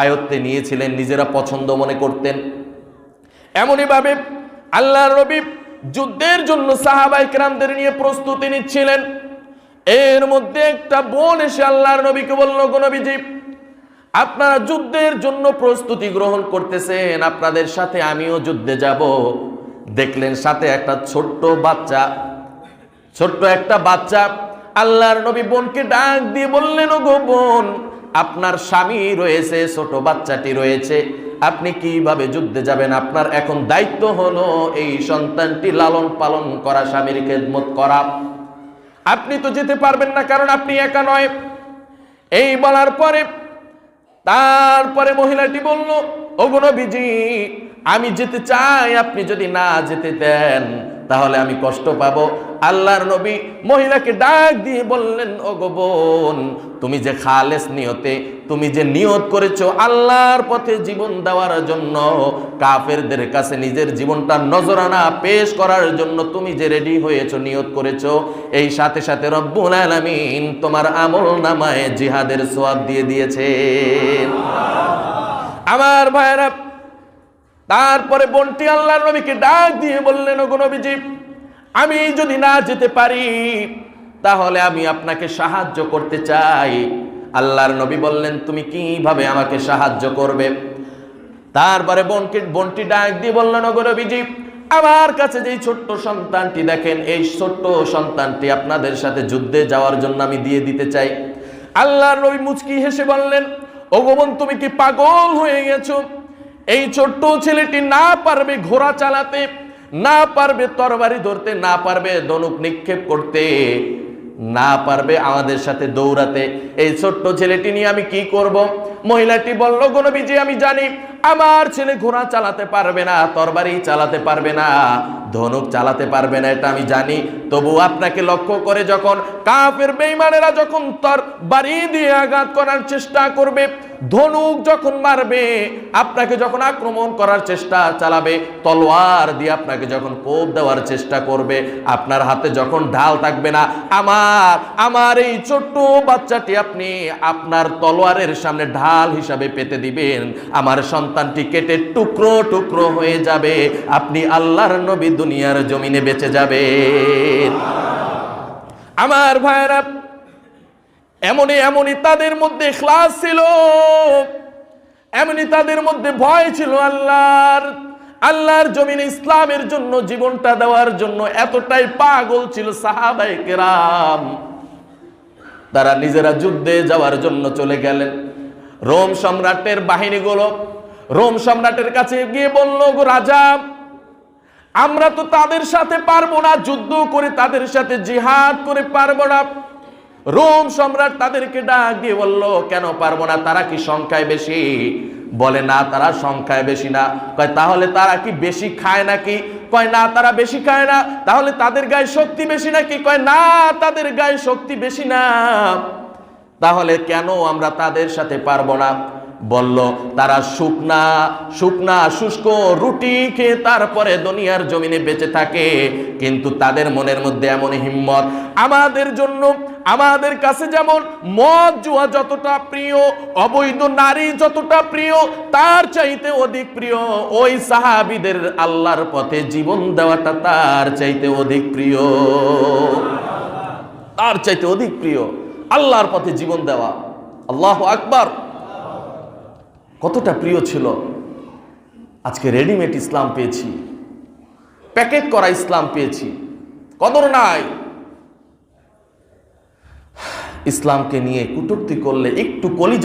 আয়ত্তে নিয়েছিলেন, নিজেরা পছন্দ মনে করতেন। এমনই ভাবে আল্লাহর নবী যুদ্ধের জন্য সাহাবায়ে কেরামদের নিয়ে প্রস্তুতি নিচ্ছিলেন। এর মধ্যে একটা বোন এসে আল্লাহর নবীকে বলল, গো নবীজি, আপনারা যুদ্ধের জন্য প্রস্তুতি গ্রহণ করতেছেন, আপনাদের সাথে আমিও যুদ্ধে যাব। দেখলেন সাথে একটা ছোট্ট একটা বাচ্চা। আল্লাহর নবী বোনকে ডাক দিয়ে বললেন, ও গো বোন, আপনার স্বামী রয়েছে, ছোট বাচ্চাটি রয়েছে, আপনি কিভাবে যুদ্ধে যাবেন? আপনার এখন দায়িত্ব হলো এই সন্তানটি লালন পালন করা, স্বামীর খেদমত করা। আপনি তো যেতে পারবেন না, কারণ আপনি একা নয়। এই বলার পরে তারপরে মহিলাটি বলল, ওগো নবীজি, আমি যেতে চাই, আপনি যদি না যেতে দেন তাহলে আমি কষ্ট পাবো। আল্লাহর নবী মহিলাকে ডাক দিয়ে বললেন, ওগো বোন, তুমি যে খালেস নিয়তে, তুমি যে নিয়ত করেছো আল্লাহর পথে জীবন দেওয়ার জন্য, কাফেরদের কাছে নিজের জীবনটা নজরানা পেশ করার জন্য তুমি যে রেডি হয়েছো, নিয়ত করেছো, এই সাথে সাথে রব্বুল আলামিন তোমার আমল নামায় জিহাদের সওয়াব দিয়ে দিয়েছে। আমার ভাইরা, তারপরে বোনটি আল্লাহর নবীকে ডাক দিয়ে বললেন, ওগো নবীজি, আমি যদি না যেতে পারি তাহলে আমি আপনাকে সাহায্য করতে চাই। আল্লাহর নবী বললেন, তুমি কিভাবে আমাকে সাহায্য করবে? তারপরে বোনটি ডাক দিয়ে বললেন, ওগো নবীজি, আমার কাছে যেই ছোট্ট সন্তানটি দেখেন, এই ছোট্ট সন্তানটি আপনাদের সাথে যুদ্ধে যাওয়ার জন্য আমি দিয়ে দিতে চাই। আল্লাহর নবী মুচকি হেসে বললেন, ওগো বোন, তুমি কি পাগল হয়ে গেছো? এই ছোট্ট ছেলেটি না পারবে ঘোড়া চালাতে, না পারবে তরবারি ধরতে, না পারবে ধনুক নিক্ষেপ করতে, না পারবে আমাদের সাথে দৌড়াতে। এই ছোট্ট ছেলেটি নিয়ে আমি কি করব? মহিলাটি বলল, গো নবীজি, আমি জানি আমার ছেলে ঘোড়া চালাতে পারবে না, তরবারি চালাতে পারবে না, ধনুক চালাতে পারবে না, এটা আমি জানি। তবু আপনাকে লক্ষ্য করে যখন কাফের বেঈমানেরা যখন তরবারি দিয়ে আঘাত করার চেষ্টা করবে, ধনুক যখন মারবে, আপনাকে যখন আক্রমণ করার চেষ্টা চালাবে, তলোয়ার দিয়ে আপনাকে যখন কোপ দেওয়ার চেষ্টা করবে, আপনার হাতে যখন ঢাল থাকবে না, আমার এই ছোট্ট বাচ্চাটি আপনি আপনার তলোয়ারের সামনে ঢাল হিসাবে পেতে দিবেন, আমার সন্তানটি কেটে টুকরো টুকরো হয়ে যাবে, আপনি আল্লাহর নবী দুনিয়ার জমিনে বেঁচে যাবেন। আমার ভাইরা, এমনই তাদের মধ্যে ইখলাস ছিল, এমনই তাদের মধ্যে ভয় ছিল আল্লাহর জমিনে ইসলামের জন্য জীবনটা দেওয়ার জন্য এতটাই পাগল ছিল সাহাবায়ে কেরাম। তারা নিজেরা যুদ্ধে যাওয়ার জন্য চলে গেলেন। রোম সম্রাটের বাহিনীগুলো রোম সম্রাটের কাছে গিয়ে বলল, গো রাজা, আমরা তো তাদের সাথে পারবো না, যুদ্ধ করে তাদের সাথে জিহাদ করে পারবো না। রোম সম্রাট তাদেরকে ডাক দিয়ে বলল, কেন পারবো না? তারা কি সংখ্যায় বেশি? বলে, না, তারা সংখ্যায় বেশি না। কয়, তাহলে তারা কি বেশি খায় নাকি? কয়, না, তারা বেশি খায় না। তাহলে তাদের গায়ে শক্তি বেশি নাকি? কয়, না, তাদের গায়ে শক্তি বেশি না। তাহলে কেন আমরা তাদের সাথে পারবো না? বলল, তারা শুকনা শুষ্ক রুটি খেয়ে তারপরে দুনিয়ার জমিনে বেঁচে থাকে, কিন্তু তাদের মনের মধ্যে এমন হিম্মত। আমাদের জন্য, আমাদের কাছে যেমন মদ জুয়া যতটা প্রিয়, অবৈধ নারী যতটা প্রিয়, তার চাইতে অধিক প্রিয় ওই সাহাবীদের আল্লাহর পথে জীবন দেওয়াটা তার চাইতে অধিক প্রিয়, তার চাইতে অধিক প্রিয় আল্লাহর পথে জীবন দেওয়া। আল্লাহু আকবার! কতটা প্রিয় ছিল। আজকে রেডিমেড ইসলাম পেয়েছি, প্যাকেট করা ইসলাম পেয়েছি, কদর নাই। ইসলামকে নিয়ে কটূক্তি করলে একটু কলিজা